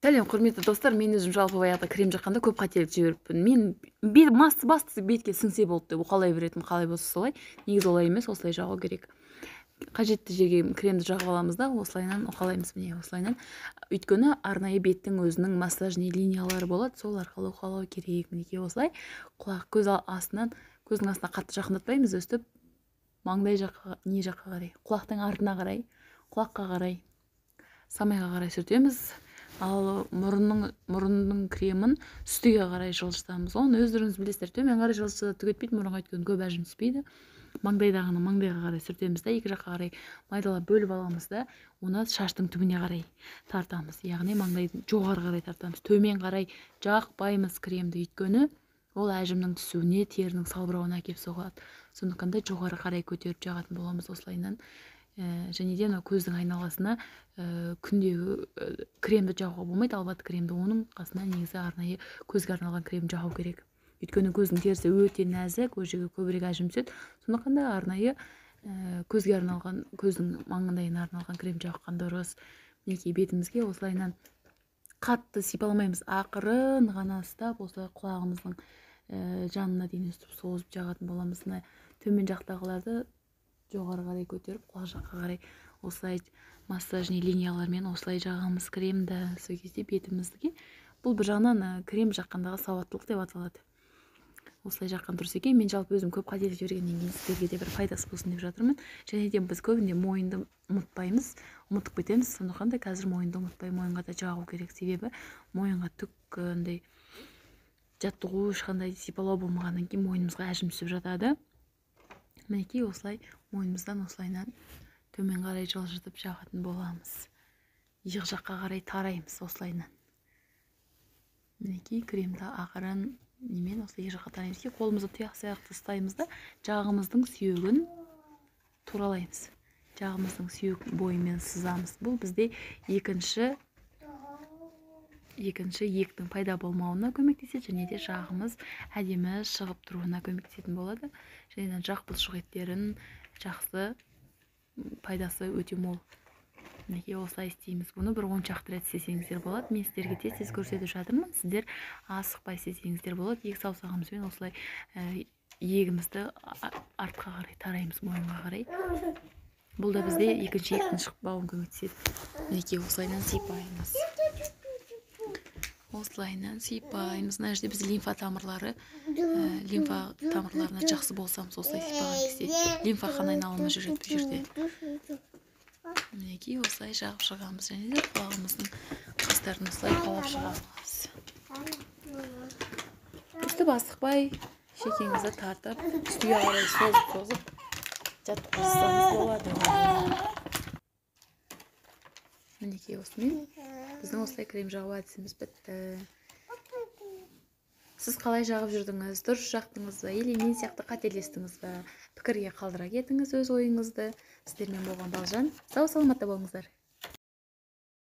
Сәлем, құрметті достар, мен өзім жалпы баяғыда крем жаққанда көп қателік жіберіппін. Мен бастысы бетке сіңсе болды деп уқалай беретінмін, қалай болса солай. Негізі олай емес, осылай жағу керек. Қажетті жерге кремді жағып аламыз да, осылайынан уқалаймыз, міне осылайынан. Өйткені арнайы беттің өзінің массажный линиялары болады, сол арқылы уқалау керек. Мінекей осылай құлақ көздің астына қатты жақындатпаймыз, өстіп маңдай жаққа, не жаққа қарай, құлақтың артына қарай, құлаққа қарай, самайға қарай сүртеміз. Ал мұрынның кремін үстіге қарай жылжытамыз. Оны өздеріңіз білесіздер, төмен қарай жылжытса түк етпейді, мұрынға өйткені көп әжім түспейді. Маңдайдағыны маңдайға қарай сүртеміз да, екі жаққа қарай майдалап бөліп аламыз да, оны шаштың түбіне қарай тартамыз. Яғни маңдайдың жоғары қарай тартамыз. Төмен қарай жақпаймыз кремді, өйткені ол әжімнің түсуіне, терінің салбырауына әкеп соғады. Сондықтан да жоғары қарай көтеріп жағатын боламыз осылайынан. Және де көздің айналасына күндегі кремді жағуға болмайды, албатты кремді, оның қасына негізі арнайы көзге арналған крем жағу керек. Өйткені көздің терісі өте нәзік, ол жерге көбірек әжім түседі. Сондықтан да арнайы көзге арналған, көздің маңдайына арналған крем жаққан дұрыс. Мінекей бетімізге осылайынан қатты сипаламаймыз, ақырын ғана ұстап, осылай құлағымыздың жанына дейін өстіп созып жағатын боламыз. Төмен жақтағыларды жоғары қарай көтеріп, құлақ жаққа қарай осылай массажный линиялармен осылай жағамыз кремді. Сол кезде бетімізге бұл бір жағынан крем жаққандағы сауаттылық деп аталады. Осылай жаққан дұрыс екен. Мен жалпы өзім көп қателік жібергеннен кейін сіздерге де бір пайдасы болсын деп жатырмын. Және де біз көбінде мойынды ұмытпаймыз, ұмытып кетеміз. Сондықтан да қазір мойынды ұмытпай, мойынға да жағу керек. Себебі мойынға түк андай жаттығу, ешқандай сипалау болмағаннан кейін мойнымызға әжім түсіп жатады. Мінекей осылай мойнымыздан осылайынан төмен қарай жылжытып жағатын боламыз. Иық жаққа қарай тараймыз осылайынан. Мінекей кремді ақырын немен осылай иық жаққа тараймыз. Қолымызды тұяқ сияқты ұстаймыз да, жағымыздың сүйегін туралаймыз. Жағымыздың сүйек бойымен сызамыз. Бұл бізде екінші ектің пайда болмауына көмектеседі, және де жағымыз әдемі шығып тұруына көмектесетін болады. Және жақ бұлшық еттерін жақсы пайдасы өте мол. Мінекей осылай істейміз. Бұны бір 10 шақты рет істесеңіздер болады. Мен сіздерге тез көрсетіп жатырмын. Сіздер асықпай істесеңіздер болады. Екі саусағымызбен осылай иегімізді артқа қарай тараймыз, мойынға қарай. Бұл да бізде екінші ектің шықпауын көмектеседі. Мінекей осылайынан сипаймыз. Осылайынан сипаймыз. Мына жерде біз лимфа тамырларына жақсы болсамыз, осылай сипаған кезде лимфа қан айналымы жүреді бұл жерде. Мінекей осылай жағып шығамыз, және де құлағымыздың қастарын осылай қалап шығамыз. Өстіп асықпай шекеңізді тартып, үстіге қарай созып жаттығызсаңыз болады. Мінекей осымен біздің осылай крем жағу әдісіміз бітті. Сіз қалай жағып жүрдіңіз, дұрыс жақтыңыз ба, или мен сияқты қателестіңіз ба? Пікірге қалдыра кетіңіз өз ойыңызды. Сіздермен болған Балжан. Сау саламатта болыңыздар.